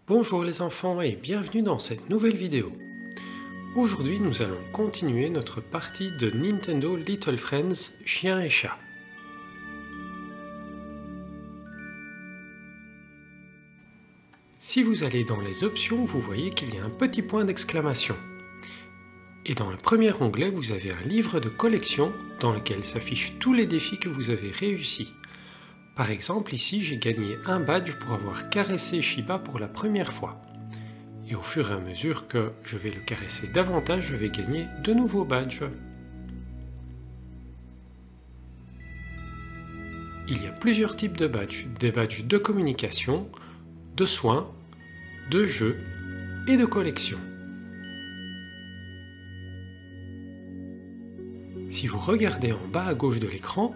Bonjour les enfants et bienvenue dans cette nouvelle vidéo. Aujourd'hui nous allons continuer notre partie de Nintendo Little Friends Chien et Chat. Si vous allez dans les options, vous voyez qu'il y a un petit point d'exclamation. Et dans le premier onglet, vous avez un livre de collection dans lequel s'affichent tous les défis que vous avez réussis. Par exemple, ici j'ai gagné un badge pour avoir caressé Shiba pour la première fois. Et au fur et à mesure que je vais le caresser davantage, je vais gagner de nouveaux badges. Il y a plusieurs types de badges. Des badges de communication, de soins, de jeu et de collection. Si vous regardez en bas à gauche de l'écran,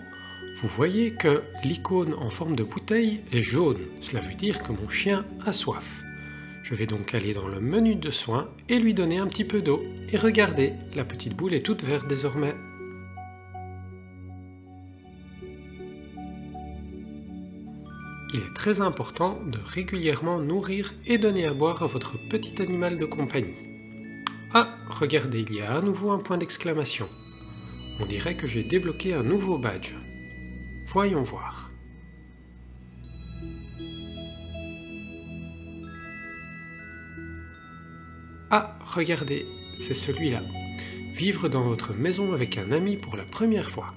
vous voyez que l'icône en forme de bouteille est jaune. Cela veut dire que mon chien a soif. Je vais donc aller dans le menu de soins et lui donner un petit peu d'eau. Et regardez, la petite boule est toute verte désormais. Il est très important de régulièrement nourrir et donner à boire à votre petit animal de compagnie. Ah, regardez, il y a à nouveau un point d'exclamation. On dirait que j'ai débloqué un nouveau badge. Voyons voir. Ah, regardez, c'est celui-là. Vivre dans votre maison avec un ami pour la première fois.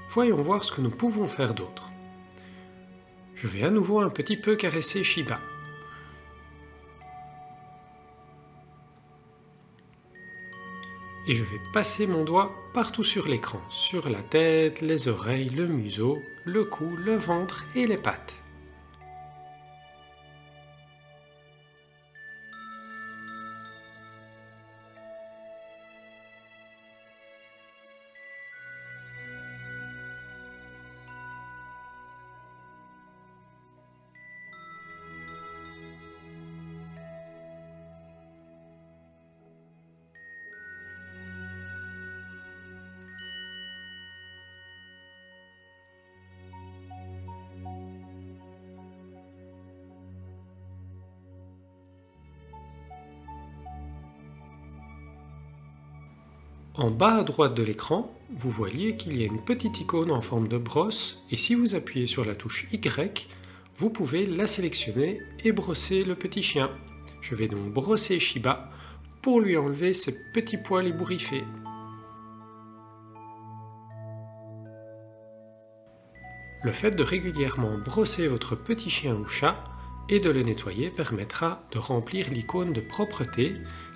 Voyons voir ce que nous pouvons faire d'autre. Je vais à nouveau un petit peu caresser Shiba. Et je vais passer mon doigt partout sur l'écran, sur la tête, les oreilles, le museau, le cou, le ventre et les pattes. En bas à droite de l'écran, vous voyez qu'il y a une petite icône en forme de brosse et si vous appuyez sur la touche Y, vous pouvez la sélectionner et brosser le petit chien. Je vais donc brosser Shiba pour lui enlever ses petits poils ébouriffés. Le fait de régulièrement brosser votre petit chien ou chat et de le nettoyer permettra de remplir l'icône de propreté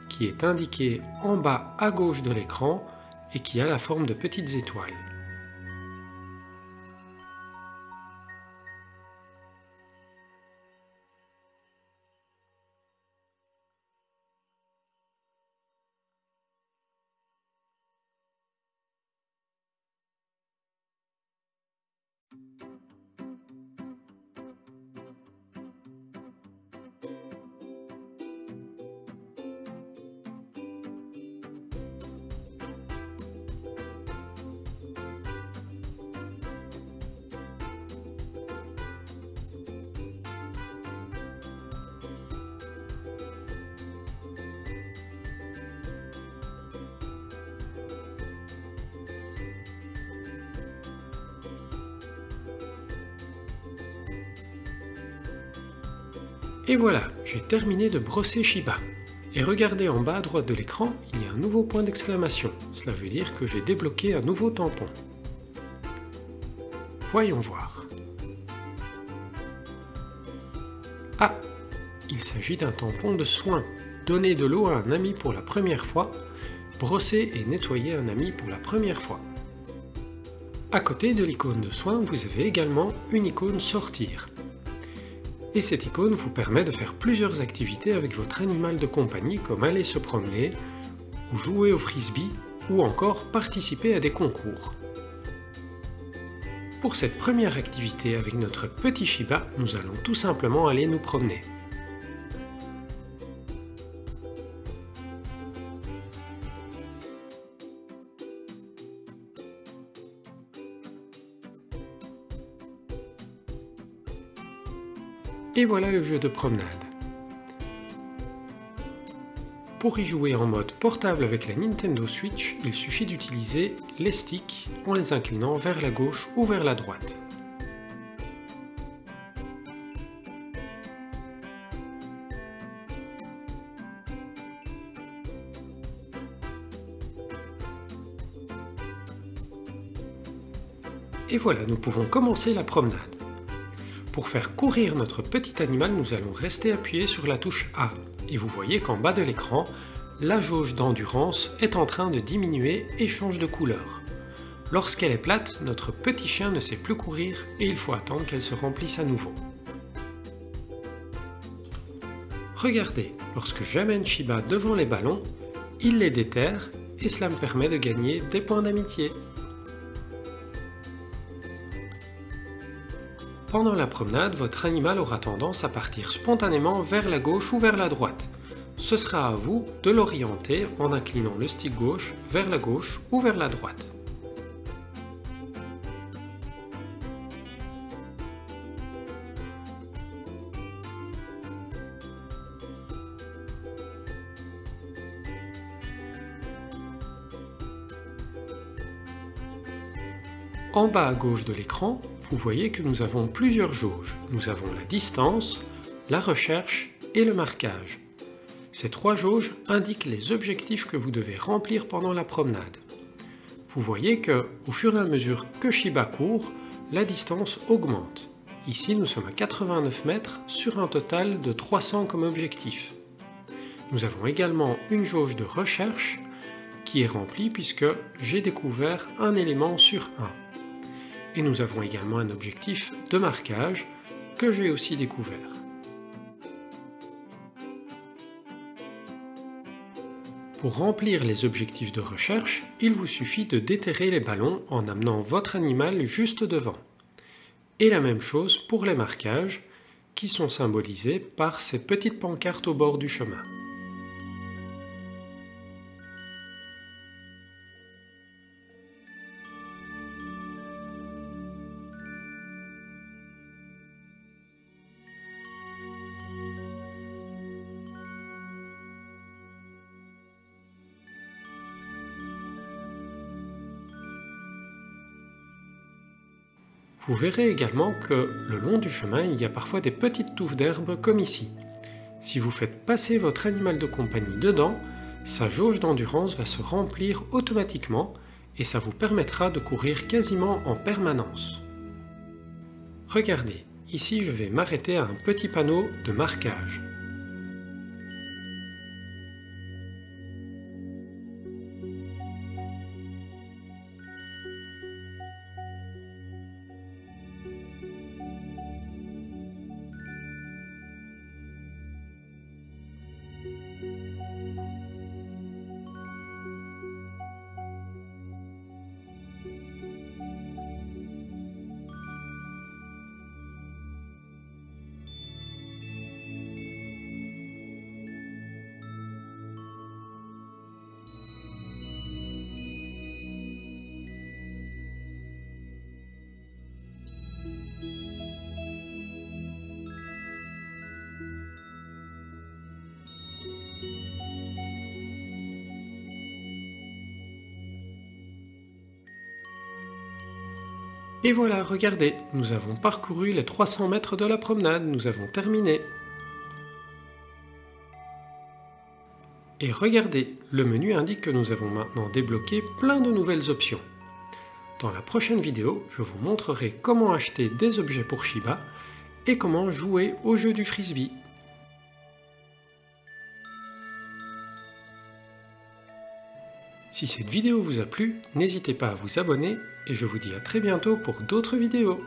qui est indiquée en bas à gauche de l'écran et qui a la forme de petites étoiles. Et voilà, j'ai terminé de brosser Shiba. Et regardez en bas à droite de l'écran, il y a un nouveau point d'exclamation. Cela veut dire que j'ai débloqué un nouveau tampon. Voyons voir. Ah, il s'agit d'un tampon de soin. Donner de l'eau à un ami pour la première fois, brosser et nettoyer un ami pour la première fois. À côté de l'icône de soin, vous avez également une icône sortir. Et cette icône vous permet de faire plusieurs activités avec votre animal de compagnie comme aller se promener, ou jouer au frisbee, ou encore participer à des concours. Pour cette première activité avec notre petit Shiba, nous allons tout simplement aller nous promener. Et voilà le jeu de promenade. Pour y jouer en mode portable avec la Nintendo Switch, il suffit d'utiliser les sticks en les inclinant vers la gauche ou vers la droite. Et voilà, nous pouvons commencer la promenade. Pour faire courir notre petit animal, nous allons rester appuyés sur la touche A. Et vous voyez qu'en bas de l'écran, la jauge d'endurance est en train de diminuer et change de couleur. Lorsqu'elle est plate, notre petit chien ne sait plus courir et il faut attendre qu'elle se remplisse à nouveau. Regardez, lorsque j'amène Shiba devant les ballons, il les déterre et cela me permet de gagner des points d'amitié. Pendant la promenade, votre animal aura tendance à partir spontanément vers la gauche ou vers la droite. Ce sera à vous de l'orienter en inclinant le stick gauche vers la gauche ou vers la droite. En bas à gauche de l'écran, vous voyez que nous avons plusieurs jauges. Nous avons la distance, la recherche et le marquage. Ces trois jauges indiquent les objectifs que vous devez remplir pendant la promenade. Vous voyez que, au fur et à mesure que Shiba court, la distance augmente. Ici, nous sommes à 89 mètres sur un total de 300 comme objectif. Nous avons également une jauge de recherche qui est remplie puisque j'ai découvert un élément sur 1. Et nous avons également un objectif de marquage que j'ai aussi découvert. Pour remplir les objectifs de recherche, il vous suffit de déterrer les ballons en amenant votre animal juste devant. Et la même chose pour les marquages qui sont symbolisés par ces petites pancartes au bord du chemin. Vous verrez également que le long du chemin, il y a parfois des petites touffes d'herbe comme ici. Si vous faites passer votre animal de compagnie dedans, sa jauge d'endurance va se remplir automatiquement et ça vous permettra de courir quasiment en permanence. Regardez, ici je vais m'arrêter à un petit panneau de marquage. Et voilà, regardez, nous avons parcouru les 300 mètres de la promenade, nous avons terminé. Et regardez, le menu indique que nous avons maintenant débloqué plein de nouvelles options. Dans la prochaine vidéo, je vous montrerai comment acheter des objets pour Shiba et comment jouer au jeu du frisbee. Si cette vidéo vous a plu, n'hésitez pas à vous abonner et je vous dis à très bientôt pour d'autres vidéos.